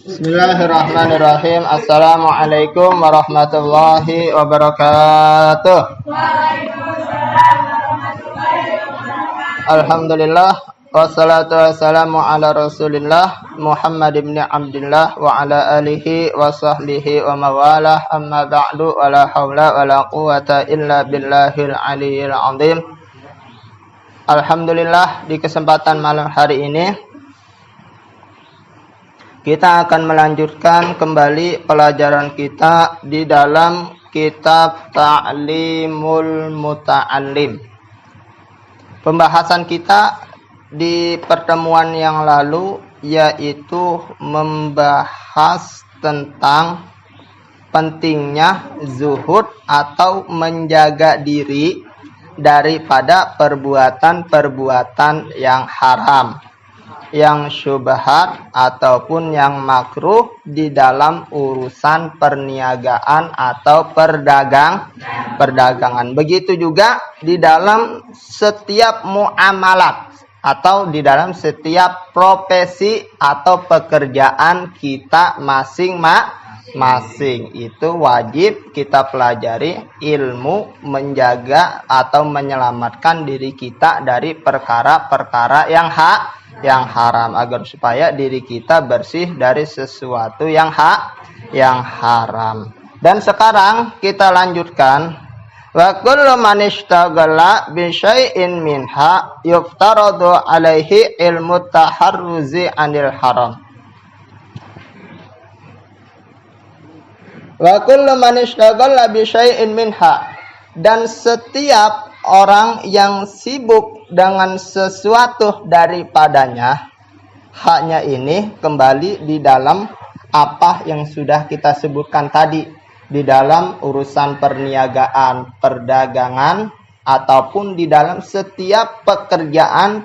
Bismillahirrahmanirrahim. Assalamualaikum warahmatullahi wabarakatuh. Alhamdulillah wassalatu wassalamu ala Rasulillah Muhammad ibn Abdullah wa ala alihi wa sahbihi wa mawalah, amma ba'du, wa la hawla wa la quwata illa billahil aliyyil azim. Alhamdulillah, di kesempatan malam hari ini kita akan melanjutkan kembali pelajaran kita di dalam kitab Ta'limul Muta'allim. Pembahasan kita di pertemuan yang lalu yaitu membahas tentang pentingnya zuhud atau menjaga diri daripada perbuatan-perbuatan yang haram, yang syubhat ataupun yang makruh di dalam urusan perniagaan atau perdagangan. Begitu juga di dalam setiap muamalat atau di dalam setiap profesi atau pekerjaan kita masing-masing. Itu wajib kita pelajari ilmu menjaga atau menyelamatkan diri kita dari perkara-perkara yang haram, agar supaya diri kita bersih dari sesuatu yang haram. Dan sekarang kita lanjutkan, wa kullu man ishtaghala bi syai'in minha yuftaradu alaihi ilmu taharruzi anil haram. Wa kullu man ishtaghala bi syai'in minha, dan setiap orang yang sibuk dengan sesuatu daripadanya, haknya ini kembali di dalam apa yang sudah kita sebutkan tadi, di dalam urusan perniagaan, perdagangan, ataupun di dalam setiap pekerjaan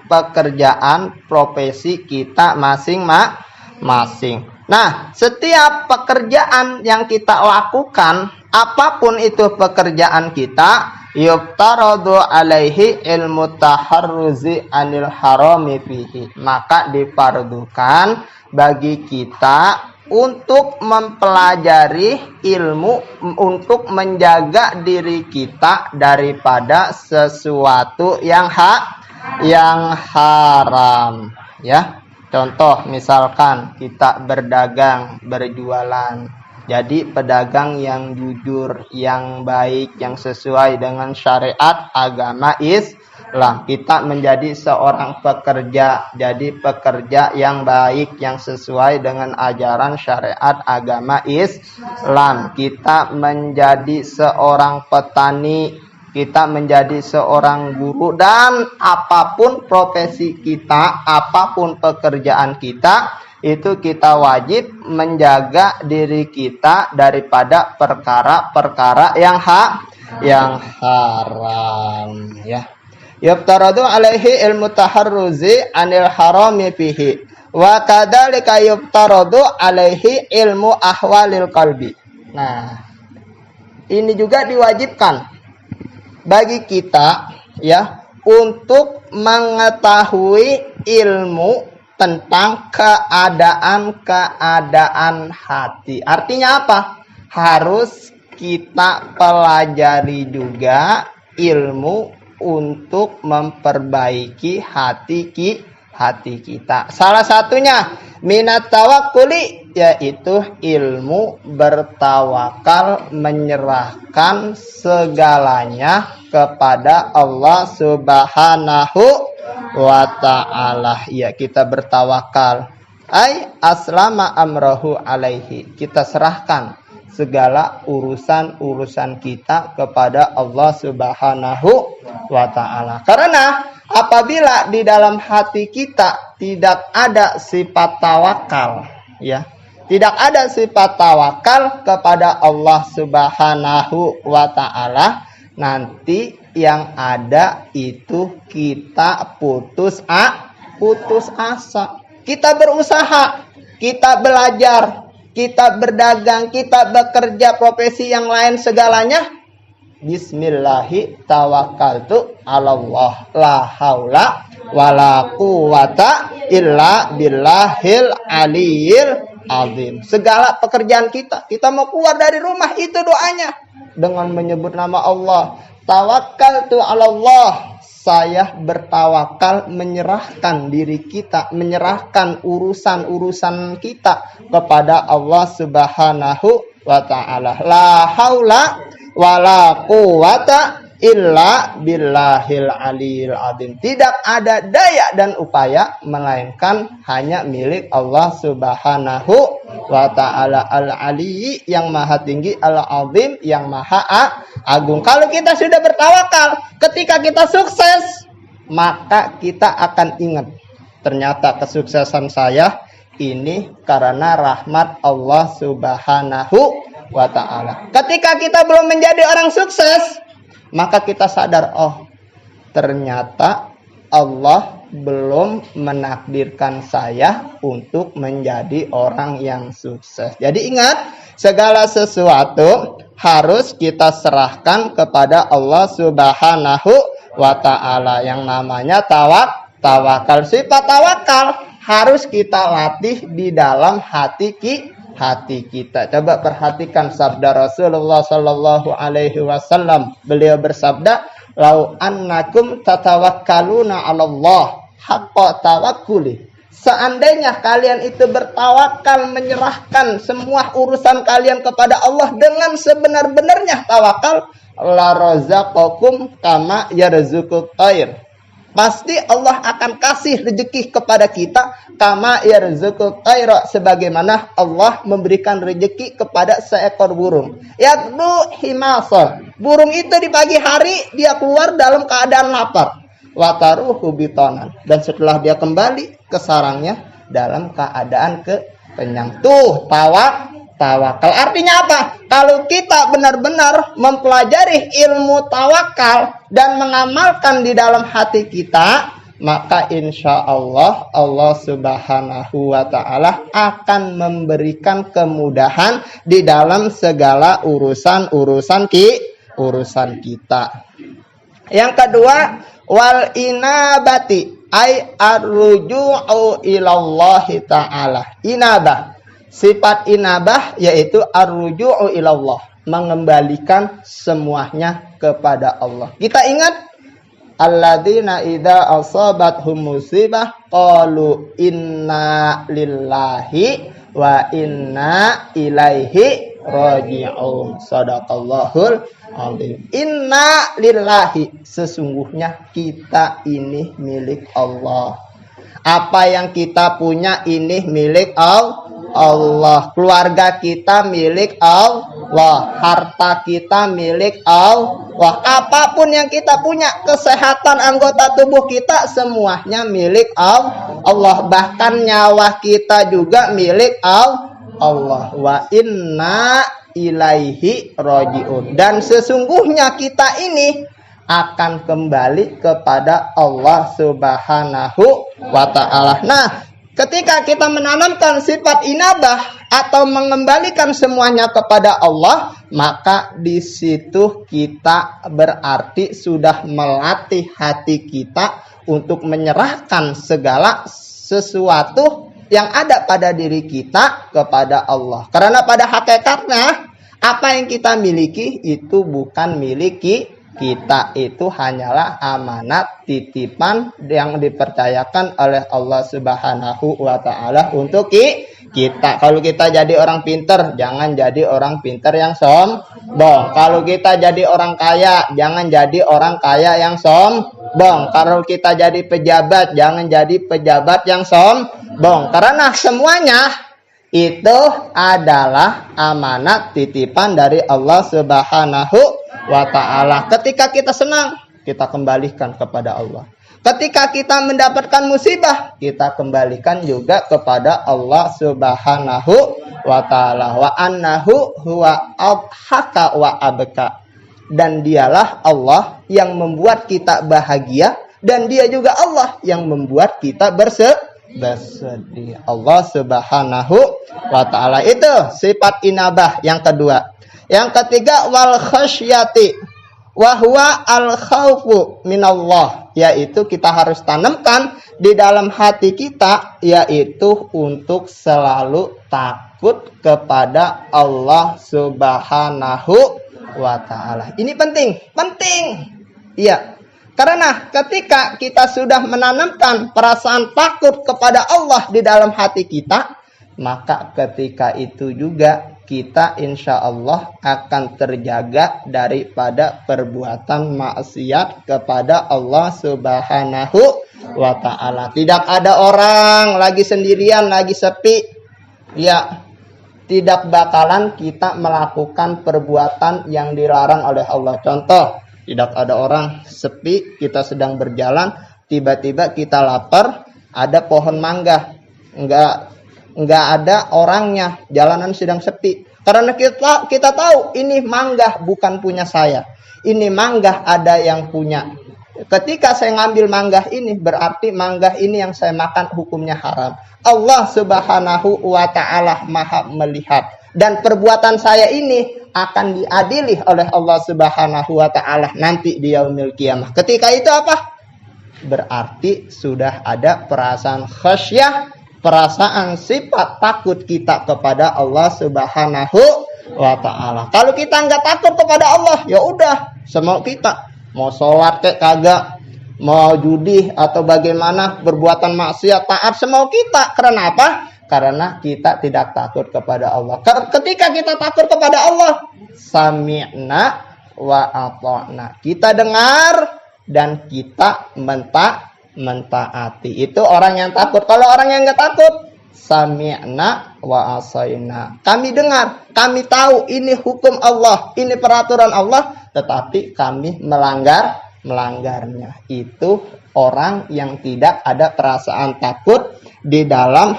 profesi kita masing-masing. Nah, setiap pekerjaan yang kita lakukan, apapun itu pekerjaan kita, yuftaradu alaihi ilmu taharruzi anil harami fihi, maka difardukan bagi kita untuk mempelajari ilmu untuk menjaga diri kita daripada sesuatu yang haram, ya. Contoh misalkan kita berdagang, berjualan. Jadi pedagang yang jujur, yang baik, yang sesuai dengan syariat agama Islam. Kita menjadi seorang pekerja, jadi pekerja yang baik, yang sesuai dengan ajaran syariat agama Islam. Kita menjadi seorang petani, kita menjadi seorang guru, dan apapun profesi kita, apapun pekerjaan kita, itu kita wajib menjaga diri kita daripada perkara-perkara yang haram, ya. Yuftaradu alaihi ilmu taharruzi anil harami fihi wa kadzalika yuftaradu alaihi ilmu ahwalil qalbi. Nah, ini juga diwajibkan bagi kita, ya, untuk mengetahui ilmu tentang keadaan hati. Artinya apa? Harus kita pelajari juga ilmu untuk memperbaiki hati kita. Salah satunya minat tawakkuli, yaitu ilmu bertawakal, menyerahkan segalanya kepada Allah Subhanahu wa ta'ala. Ya, kita bertawakal, ai aslama amrahu alaihi, kita serahkan segala urusan kita kepada Allah Subhanahu wa ta'ala. Karena apabila di dalam hati kita tidak ada sifat tawakal, ya, tidak ada sifat tawakal kepada Allah Subhanahu wa ta'ala, nanti yang ada itu kita putus asa. Kita berusaha, kita belajar, kita berdagang, kita bekerja profesi yang lain segalanya, bismillahi tawakkaltu 'alallah la haula wala quwata illa billahil aliyyil azim. Segala pekerjaan kita mau keluar dari rumah, itu doanya dengan menyebut nama Allah. Tawakkaltu 'ala Allah. Saya bertawakal, menyerahkan diri kita, menyerahkan urusan-urusan kita kepada Allah Subhanahu wa ta'ala. La haula wala quwata illa billahil aliyil azim. Tidak ada daya dan upaya melainkan hanya milik Allah Subhanahu wa ta'ala al-ali, yang maha tinggi, al-azim, yang maha agung. Kalau kita sudah bertawakal, ketika kita sukses, maka kita akan ingat, ternyata kesuksesan saya ini karena rahmat Allah Subhanahu wa ta'ala. Ketika kita belum menjadi orang sukses, maka kita sadar, oh ternyata Allah belum menakdirkan saya untuk menjadi orang yang sukses. Jadi ingat, segala sesuatu harus kita serahkan kepada Allah Subhanahu wa ta'ala. Yang namanya tawakal. Sifat tawakal harus kita latih di dalam hati kita. Coba perhatikan sabda Rasulullah sallallahu alaihi wasallam. Beliau bersabda, "Lau annakum tatawakkaluna 'ala Allah haqqa tawakkuli." Seandainya kalian itu bertawakal, menyerahkan semua urusan kalian kepada Allah dengan sebenar-benarnya tawakal, la razaqakum kama yarzuqut thair. Pasti Allah akan kasih rezeki kepada kita, kama yarzuqut thaira, sebagaimana Allah memberikan rezeki kepada seekor burung. Yaqdu himasa. Burung itu di pagi hari dia keluar dalam keadaan lapar. Wataruhu bitonan. Dan setelah dia kembali ke sarangnya dalam keadaan kenyang. Tuh tawakal. Artinya apa? Kalau kita benar-benar mempelajari ilmu tawakal dan mengamalkan di dalam hati kita, maka insya Allah Allah Subhanahu wa ta'ala akan memberikan kemudahan di dalam segala urusan kita. Yang kedua, wal inabati ay arruju'u ilallahi ta'ala. Inabah, sifat inabah yaitu arruju'u ilallah, mengembalikan semuanya kepada Allah. Kita ingat, alladzina idza asabathum musibah qalu inna lillahi wa inna ilaihi raji'un. Shadaqallahul azim. Inna lillahi, sesungguhnya kita ini milik Allah. Apa yang kita punya ini milik Allah. Keluarga kita milik Allah. Harta kita milik Allah. Apapun yang kita punya, kesehatan anggota tubuh kita, semuanya milik Allah. Bahkan nyawa kita juga milik Allah. Wa inna ilaihi raji'un. Dan sesungguhnya kita ini akan kembali kepada Allah Subhanahu wa ta'ala. Nah, ketika kita menanamkan sifat inabah atau mengembalikan semuanya kepada Allah, maka di situ kita berarti sudah melatih hati kita untuk menyerahkan segala sesuatu yang ada pada diri kita kepada Allah. Karena pada hakikatnya apa yang kita miliki itu bukan miliki kita, itu hanyalah amanat titipan yang dipercayakan oleh Allah Subhanahu wa ta'ala untuk kita. Kalau kita jadi orang pinter, jangan jadi orang pinter yang sombong. Kalau kita jadi orang kaya, jangan jadi orang kaya yang sombong. Kalau kita jadi pejabat, jangan jadi pejabat yang sombong. Karena semuanya itu adalah amanat titipan dari Allah Subhanahu wa ta'ala. Ketika kita senang, kita kembalikan kepada Allah. Ketika kita mendapatkan musibah, kita kembalikan juga kepada Allah Subhanahu wa ta'ala. Wa annahu huwa adhaka wa abka. Dan dialah Allah yang membuat kita bahagia, dan dia juga Allah yang membuat kita bersedih. Allah Subhanahu wa ta'ala. Itu sifat inabah yang kedua. Yang ketiga, wal khasyati wa huwa al khaufu minallah. yaitu kita harus tanamkan di dalam hati kita, yaitu untuk selalu takut kepada Allah Subhanahu wa ta'ala. Ini penting. Iya. Karena ketika kita sudah menanamkan perasaan takut kepada Allah di dalam hati kita, maka ketika itu juga kita insya Allah akan terjaga daripada perbuatan maksiat kepada Allah Subhanahu wa ta'ala. Tidak ada orang lagi sendirian, lagi sepi, ya, tidak bakalan kita melakukan perbuatan yang dilarang oleh Allah. Contoh, tidak ada orang sepi, kita sedang berjalan, tiba-tiba kita lapar, ada pohon mangga, enggak ada orangnya, jalanan sedang sepi. Karena kita tahu ini mangga bukan punya saya. Ini mangga ada yang punya. Ketika saya ngambil mangga ini, berarti mangga ini yang saya makan hukumnya haram. Allah Subhanahu wa ta'ala Maha melihat. Dan perbuatan saya ini akan diadili oleh Allah Subhanahu wa ta'ala nanti di yaumil qiyamah. Ketika itu apa? Berarti sudah ada perasaan khasyah, perasaan sifat takut kita kepada Allah Subhanahu wa ta'ala. Kalau kita nggak takut kepada Allah, ya udah, semau kita mau sholat kayak kagak, mau judi atau bagaimana, berbuatan maksiat, taat semau kita. Karena apa? Karena kita tidak takut kepada Allah. Ketika kita takut kepada Allah, sami'na wa ata'na, kita dengar dan kita mentaati. Itu orang yang takut. Kalau orang yang nggak takut, sami'na wa asaina, kami dengar, kami tahu ini hukum Allah, ini peraturan Allah, tetapi kami melanggarnya. Itu orang yang tidak ada perasaan takut di dalam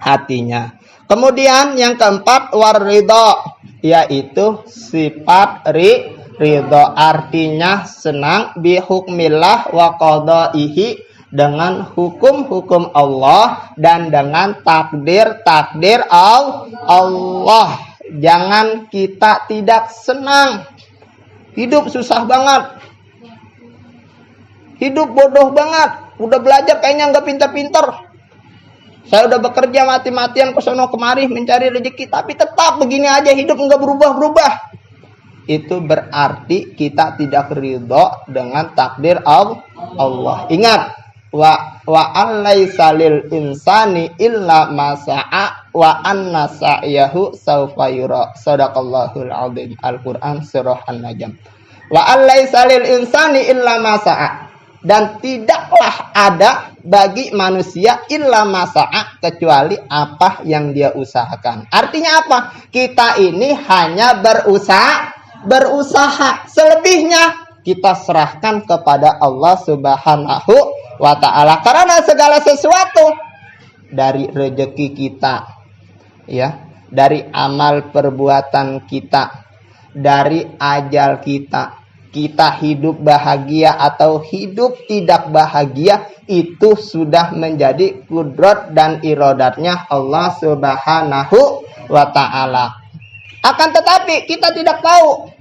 hatinya. Kemudian yang keempat, waridho, yaitu sifat ridho, artinya senang bihukmillah wa qadaihi, dengan hukum-hukum Allah dan dengan takdir Allah. Jangan kita tidak senang. Hidup susah banget. Hidup bodoh banget. Udah belajar kayaknya nggak pintar-pintar. Saya udah bekerja mati-matian ke sono kemari mencari rezeki, tapi tetap begini aja, hidup nggak berubah-berubah. Itu berarti kita tidak ridho dengan takdir Allah. Ingat, wa allaisa lil insani illa ma sa'a wa anna sa'yahu sawfa yura. Shadaqallahul azim. Al-Qur'an surah An-Najm. Wa allaisa lil insani illa ma sa'a, dan tidaklah ada bagi manusia illa ma sa'a, kecuali apa yang dia usahakan. Artinya apa? Kita ini hanya berusaha. Selebihnya kita serahkan kepada Allah Subhanahu wa ta'ala. Karena segala sesuatu, dari rezeki kita, ya, dari amal perbuatan kita, dari ajal kita hidup bahagia atau hidup tidak bahagia, itu sudah menjadi kudrat dan iradatnya Allah Subhanahu wa ta'ala. Akan tetapi kita tidak tahu,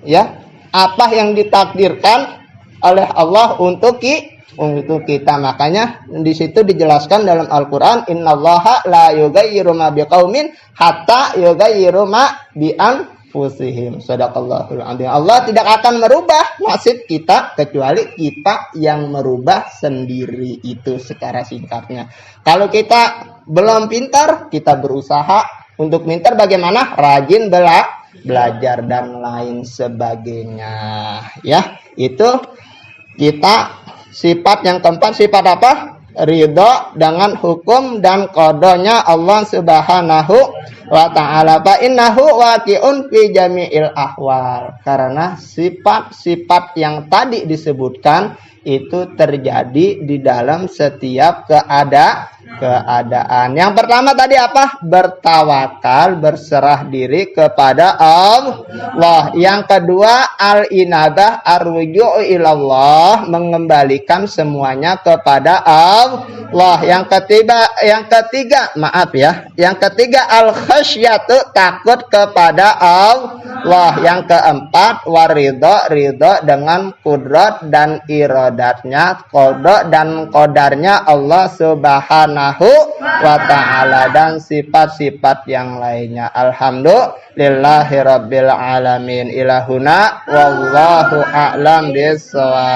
ya, apa yang ditakdirkan oleh Allah untuk kita. Makanya di situ dijelaskan dalam Al-Qur'an, innallaha la yughayyiru ma biqaumin hatta yughayyiru ma bi anfusihim. Shadaqallahul azim. Allah tidak akan merubah nasib kita kecuali kita yang merubah sendiri. Itu secara singkatnya. Kalau kita belum pintar, kita berusaha untuk pintar. Bagaimana? Rajin belajar dan lain sebagainya, ya. Itu kita sifat yang keempat. Sifat apa? Ridho dengan hukum dan qadanya Allah Subhanahu wa ta'ala. Fa innahu waqi'un fi jami'il ahwal. Karena sifat-sifat yang tadi disebutkan itu terjadi di dalam setiap keadaan. Yang pertama tadi apa? Bertawakal, berserah diri kepada Allah. Yang kedua, al-inabah, ar-ruju'u ilallah, mengembalikan semuanya kepada Allah. Yang ketiga, maaf ya. Yang ketiga, al-khasyatu, takut kepada Allah. Yang keempat, waridho, ridho dengan kudrat dan iradatnya, qada dan qadarnya Allah Subhanahu wa ta'ala, dan sifat-sifat yang lainnya. Alhamdulillahirabbil alamin. Ilahuna wallahu a'lam bishawab.